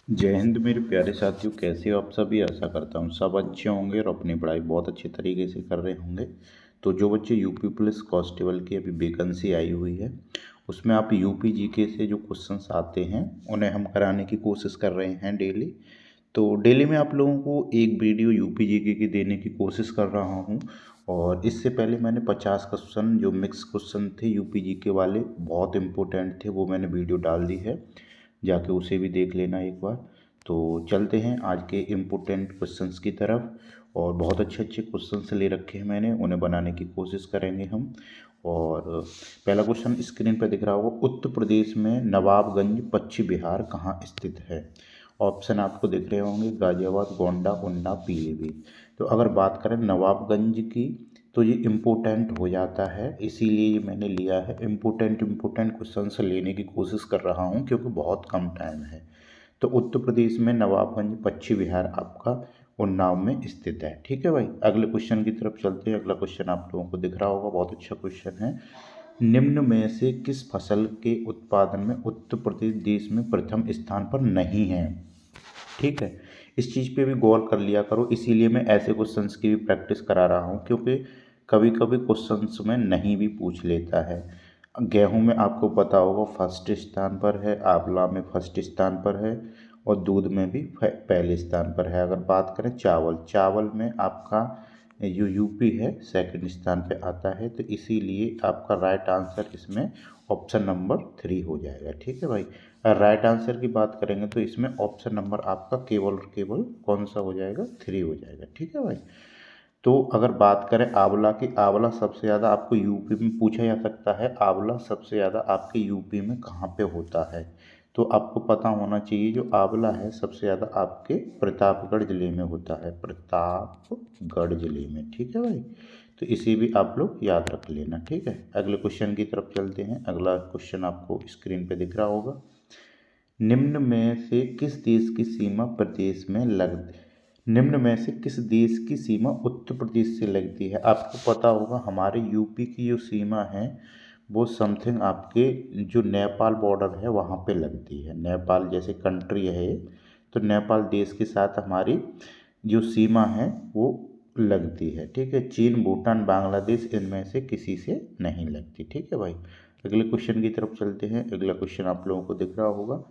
जय हिंद मेरे प्यारे साथियों, कैसे हो आप सभी। आशा करता हूँ सब अच्छे होंगे और अपनी पढ़ाई बहुत अच्छे तरीके से कर रहे होंगे। तो जो बच्चे यूपी पुलिस कांस्टेबल की अभी वैकेंसी आई हुई है, उसमें आप यूपी जीके से जो क्वेश्चंस आते हैं उन्हें हम कराने की कोशिश कर रहे हैं डेली। तो डेली में आप लोगों को एक वीडियो यूपी जीके की देने की कोशिश कर रहा हूँ। और इससे पहले मैंने 50 क्वेश्चन जो मिक्स क्वेश्चन थे यूपी जीके वाले, बहुत इंपॉर्टेंट थे, वो मैंने वीडियो डाल दी है, जाके उसे भी देख लेना एक बार। तो चलते हैं आज के इम्पोर्टेंट क्वेश्चंस की तरफ। और बहुत अच्छे अच्छे क्वेश्चंस ले रखे हैं मैंने, उन्हें बनाने की कोशिश करेंगे हम। और पहला क्वेश्चन स्क्रीन पर दिख रहा होगा, उत्तर प्रदेश में नवाबगंज पश्चिम बिहार कहाँ स्थित है। ऑप्शन आपको दिख रहे होंगे, गाजियाबाद, गोंडा, उन्नाव, पीलीभीत। तो अगर बात करें नवाबगंज की, तो ये इम्पोर्टेंट हो जाता है, इसीलिए ये मैंने लिया है। इम्पोर्टेंट क्वेश्चन लेने की कोशिश कर रहा हूँ क्योंकि बहुत कम टाइम है। तो उत्तर प्रदेश में नवाबगंज पश्चिम बिहार आपका उन्नाव में स्थित है। ठीक है भाई, अगले क्वेश्चन की तरफ चलते हैं। अगला क्वेश्चन आप लोगों को दिख रहा होगा, बहुत अच्छा क्वेश्चन है। निम्न में से किस फसल के उत्पादन में उत्तर प्रदेश देश में प्रथम स्थान पर नहीं है। ठीक है, इस चीज़ पे भी गौर कर लिया करो, इसीलिए मैं ऐसे क्वेश्चंस की भी प्रैक्टिस करा रहा हूँ, क्योंकि कभी कभी क्वेश्चंस में नहीं भी पूछ लेता है। गेहूं में आपको पता होगा फर्स्ट स्थान पर है, आंवला में फर्स्ट स्थान पर है, और दूध में भी पहले स्थान पर है। अगर बात करें चावल, चावल में आपका जो यूपी है सेकंड स्थान पे आता है, तो इसीलिए आपका राइट आंसर इसमें ऑप्शन नंबर 3 हो जाएगा। ठीक है भाई, राइट आंसर की बात करेंगे तो इसमें ऑप्शन नंबर आपका केवल और केवल कौन सा हो जाएगा, 3 हो जाएगा। ठीक है भाई। तो अगर बात करें आंवला की, आंवला सबसे ज़्यादा आपको यूपी में पूछा जा सकता है, आंवला सबसे ज़्यादा आपके यूपी में कहाँ पे होता है। तो आपको पता होना चाहिए, जो आंवला है सबसे ज़्यादा आपके प्रतापगढ़ ज़िले में होता है, प्रतापगढ़ ज़िले में। ठीक है भाई, तो इसे भी आप लोग याद रख लेना। ठीक है, अगले क्वेश्चन की तरफ चलते हैं। अगला क्वेश्चन आपको स्क्रीन पे दिख रहा होगा, निम्न में से किस देश की सीमा प्रदेश में लग निम्न में से किस देश की सीमा उत्तर प्रदेश से लगती है। आपको पता होगा हमारे यूपी की जो सीमा है वो समथिंग आपके जो नेपाल बॉर्डर है वहाँ पे लगती है। नेपाल जैसे कंट्री है, तो नेपाल देश के साथ हमारी जो सीमा है वो लगती है। ठीक है, चीन, भूटान, बांग्लादेश इनमें से किसी से नहीं लगती। ठीक है भाई, अगले क्वेश्चन की तरफ चलते हैं। अगला क्वेश्चन आप लोगों को दिख रहा होगा,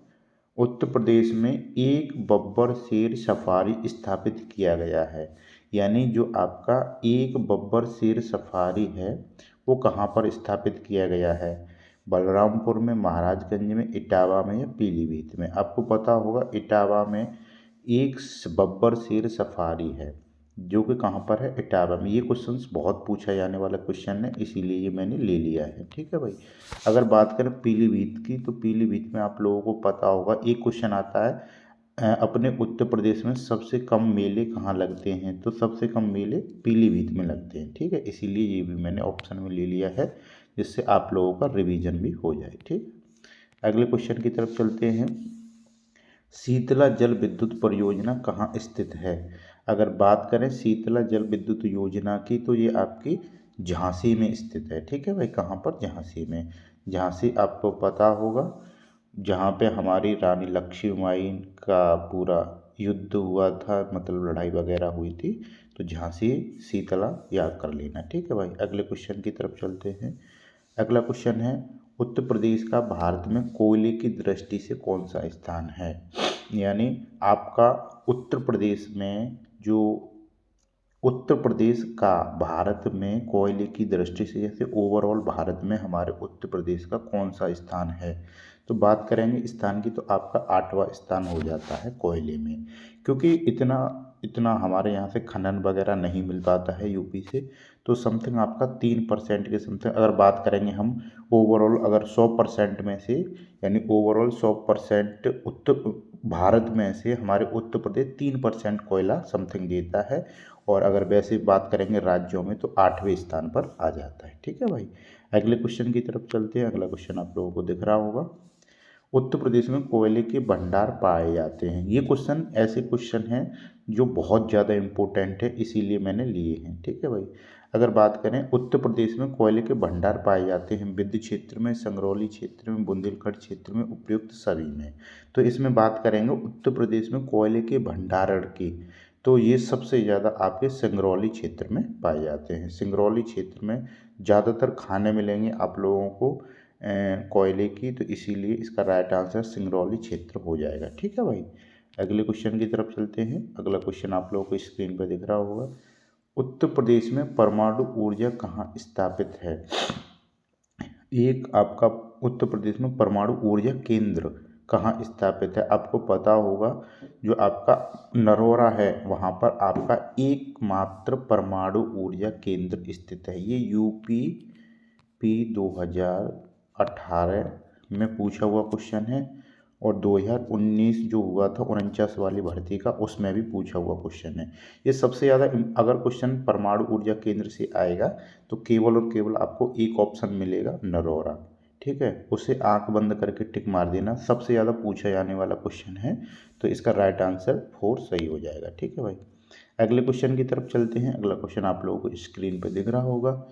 उत्तर प्रदेश में एक बब्बर शेर सफारी स्थापित किया गया है। यानी जो आपका एक बब्बर शेर सफारी है वो कहाँ पर स्थापित किया गया है। बलरामपुर में, महाराजगंज में, इटावा में या पीलीभीत में। आपको पता होगा इटावा में एक बब्बर शेर सफारी है, जो कि कहाँ पर है, इटावा में। ये क्वेश्चंस बहुत पूछा जाने वाला क्वेश्चन है, इसीलिए ये मैंने ले लिया है। ठीक है भाई, अगर बात करें पीलीभीत की, तो पीलीभीत में आप लोगों को पता होगा एक क्वेश्चन आता है, अपने उत्तर प्रदेश में सबसे कम मेले कहाँ लगते हैं। तो सबसे कम मेले पीलीभीत में लगते हैं। ठीक है, इसीलिए ये भी मैंने ऑप्शन में ले लिया है, जिससे आप लोगों का रिवीजन भी हो जाए। ठीक, अगले क्वेश्चन की तरफ चलते हैं। शीतला जल विद्युत परियोजना कहाँ स्थित है। अगर बात करें शीतला जल विद्युत योजना की, तो ये आपकी झांसी में स्थित है। ठीक है भाई, कहाँ पर, झांसी में। झांसी आपको पता होगा, जहाँ पे हमारी रानी लक्ष्मीबाई का पूरा युद्ध हुआ था, मतलब लड़ाई वगैरह हुई थी। तो झांसी शीतला याद कर लेना। ठीक है भाई, अगले क्वेश्चन की तरफ चलते हैं। अगला क्वेश्चन है, उत्तर प्रदेश का भारत में कोयले की दृष्टि से कौन सा स्थान है। यानी आपका उत्तर प्रदेश में जो उत्तर प्रदेश का भारत में कोयले की दृष्टि से, जैसे ओवरऑल भारत में हमारे उत्तर प्रदेश का कौन सा स्थान है। तो बात करेंगे स्थान की, तो आपका 8वां स्थान हो जाता है कोयले में, क्योंकि इतना इतना हमारे यहाँ से खनन वगैरह नहीं मिल पाता है यूपी से। तो समथिंग आपका 3% के समथिंग, अगर बात करेंगे हम ओवरऑल, अगर 100% में से, यानी ओवरऑल 100% उत्तर भारत में से हमारे उत्तर प्रदेश 3% कोयला समथिंग देता है। और अगर वैसे बात करेंगे राज्यों में, तो 8वें स्थान पर आ जाता है। ठीक है भाई, अगले क्वेश्चन की तरफ चलते हैं। अगला क्वेश्चन आप लोगों को दिख रहा होगा, उत्तर प्रदेश में कोयले के भंडार पाए जाते हैं। ये क्वेश्चन ऐसे क्वेश्चन हैं जो बहुत ज़्यादा इम्पोर्टेंट है, इसीलिए मैंने लिए हैं। ठीक है भाई, अगर बात करें उत्तर प्रदेश में कोयले के भंडार पाए जाते हैं विंध्य क्षेत्र में, संगरौली क्षेत्र में, बुंदेलखंड क्षेत्र में, उपयुक्त सभी में। तो इसमें बात करेंगे उत्तर प्रदेश में कोयले के भंडारण की, तो ये सबसे ज़्यादा आपके सिंगरौली क्षेत्र में पाए जाते हैं। सिंगरौली क्षेत्र में ज़्यादातर खाने मिलेंगे आप लोगों को कोयले की, तो इसीलिए इसका राइट आंसर सिंगरौली क्षेत्र हो जाएगा। ठीक है भाई, अगले क्वेश्चन की तरफ चलते हैं। अगला क्वेश्चन आप लोगों को स्क्रीन पर दिख रहा होगा। उत्तर प्रदेश में परमाणु ऊर्जा कहाँ स्थापित है? एक आपका उत्तर प्रदेश में परमाणु ऊर्जा केंद्र कहाँ स्थापित है? आपको पता होगा जो आपका नरोरा है वहाँ पर आपका एकमात्र परमाणु ऊर्जा केंद्र स्थित है। ये यूपी पी 2018 में पूछा हुआ क्वेश्चन है और 2019 जो हुआ था 49 वाली भर्ती का, उसमें भी पूछा हुआ क्वेश्चन है। ये सबसे ज़्यादा अगर क्वेश्चन परमाणु ऊर्जा केंद्र से आएगा तो केवल और केवल आपको एक ऑप्शन मिलेगा, नरोरा। ठीक है, उसे आंख बंद करके टिक मार देना, सबसे ज़्यादा पूछा जाने वाला क्वेश्चन है, तो इसका राइट आंसर 4 सही हो जाएगा। ठीक है भाई, अगले क्वेश्चन की तरफ चलते हैं। अगला क्वेश्चन आप लोगों को स्क्रीन पर दिख रहा होगा।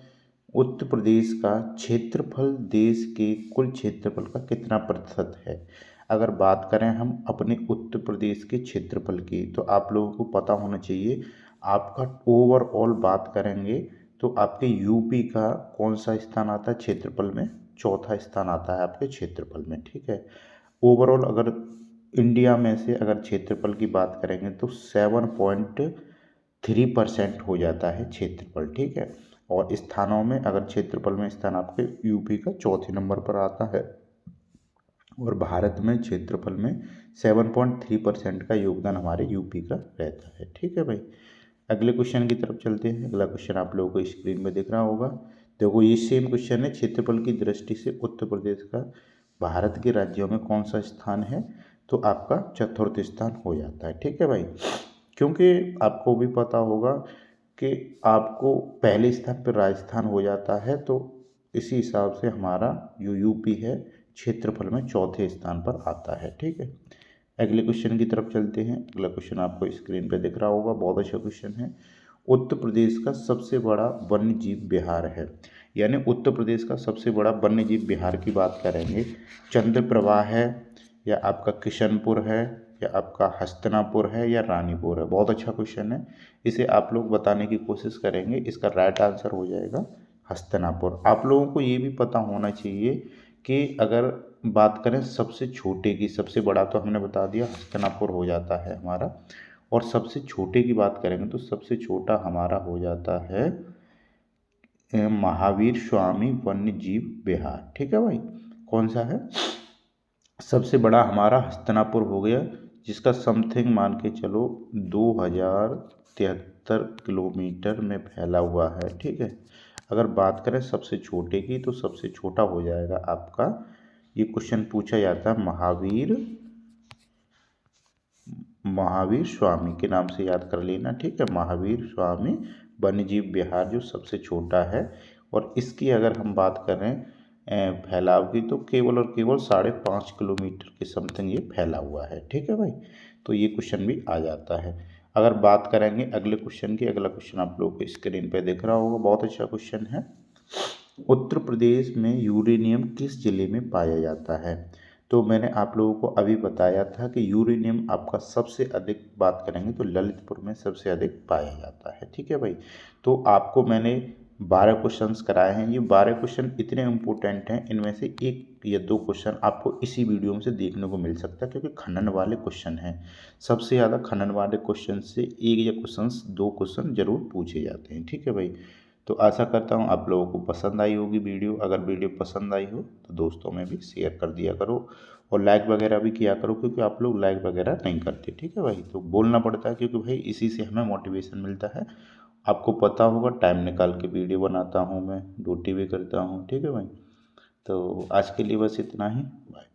उत्तर प्रदेश का क्षेत्रफल देश के कुल क्षेत्रफल का कितना प्रतिशत है? अगर बात करें हम अपने उत्तर प्रदेश के क्षेत्रफल की, तो आप लोगों को पता होना चाहिए। आपका ओवरऑल बात करेंगे तो आपके यूपी का कौन सा स्थान आता है क्षेत्रफल में? चौथा स्थान आता है आपके क्षेत्रफल में। ठीक है, ओवरऑल अगर इंडिया में से अगर क्षेत्रफल की बात करेंगे तो 7.3% हो जाता है क्षेत्रफल। ठीक है, और स्थानों में अगर क्षेत्रफल में स्थान आपके यूपी का चौथे नंबर पर आता है और भारत में क्षेत्रफल में 7.3% का योगदान हमारे यूपी का रहता है। ठीक है भाई, अगले क्वेश्चन की तरफ चलते हैं। अगला क्वेश्चन आप लोगों को स्क्रीन में दिख रहा होगा। देखो ये सेम क्वेश्चन है, क्षेत्रफल की दृष्टि से उत्तर प्रदेश का भारत के राज्यों में कौन सा स्थान है? तो आपका चतुर्थ स्थान हो जाता है। ठीक है भाई, क्योंकि आपको भी पता होगा कि आपको पहले स्थान पर राजस्थान हो जाता है, तो इसी हिसाब से हमारा जो यूपी है क्षेत्रफल में चौथे स्थान पर आता है। ठीक है, अगले क्वेश्चन की तरफ चलते हैं। अगला क्वेश्चन आपको स्क्रीन पे दिख रहा होगा, बहुत अच्छा क्वेश्चन है। उत्तर प्रदेश का सबसे बड़ा वन्य जीव विहार है, यानी उत्तर प्रदेश का सबसे बड़ा वन्य जीव विहार की बात करेंगे, चंद्रप्रभा है या आपका किशनपुर है या आपका हस्तिनापुर है या रानीपुर है? बहुत अच्छा क्वेश्चन है, इसे आप लोग बताने की कोशिश करेंगे। इसका राइट आंसर हो जाएगा हस्तिनापुर। आप लोगों को ये भी पता होना चाहिए कि अगर बात करें सबसे छोटे की, सबसे बड़ा तो हमने बता दिया हस्तिनापुर हो जाता है हमारा, और सबसे छोटे की बात करेंगे तो सबसे छोटा हमारा हो जाता है महावीर स्वामी वन्य जीव विहार। ठीक है भाई, कौन सा है? सबसे बड़ा हमारा हस्तिनापुर हो गया, जिसका समथिंग मान के चलो 2073 किलोमीटर में फैला हुआ है। ठीक है, अगर बात करें सबसे छोटे की तो सबसे छोटा हो जाएगा आपका, ये क्वेश्चन पूछा जाता है महावीर स्वामी के नाम से याद कर लेना। ठीक है, महावीर स्वामी वन्यजीव विहार जो सबसे छोटा है, और इसकी अगर हम बात करें फैलाव की तो केवल और केवल 5.5 किलोमीटर के समथिंग ये फैला हुआ है। ठीक है भाई, तो ये क्वेश्चन भी आ जाता है। अगर बात करेंगे अगले क्वेश्चन की, अगला क्वेश्चन आप लोग को स्क्रीन पे दिख रहा होगा, बहुत अच्छा क्वेश्चन है। उत्तर प्रदेश में यूरेनियम किस जिले में पाया जाता है? तो मैंने आप लोगों को अभी बताया था कि यूरेनियम आपका सबसे अधिक बात करेंगे तो ललितपुर में सबसे अधिक पाया जाता है। ठीक है भाई, तो आपको मैंने 12 क्वेश्चंस कराए हैं। ये 12 क्वेश्चन इतने इम्पोर्टेंट हैं, इनमें से 1 या 2 क्वेश्चन आपको इसी वीडियो में से देखने को मिल सकता है, क्योंकि खनन वाले क्वेश्चन हैं। सबसे ज़्यादा खनन वाले क्वेश्चन से 1 या 2 क्वेश्चन जरूर पूछे जाते हैं। ठीक है भाई, तो आशा करता हूँ आप लोगों को पसंद आई होगी वीडियो। अगर वीडियो पसंद आई हो तो दोस्तों में भी शेयर कर दिया करो और लाइक वगैरह भी किया करो, क्योंकि आप लोग लाइक वगैरह नहीं करते। ठीक है भाई, तो बोलना पड़ता है, क्योंकि भाई इसी से हमें मोटिवेशन मिलता है। आपको पता होगा टाइम निकाल के वीडियो बनाता हूँ मैं, ड्यूटी भी करता हूँ। ठीक है भाई, तो आज के लिए बस इतना ही। बाय।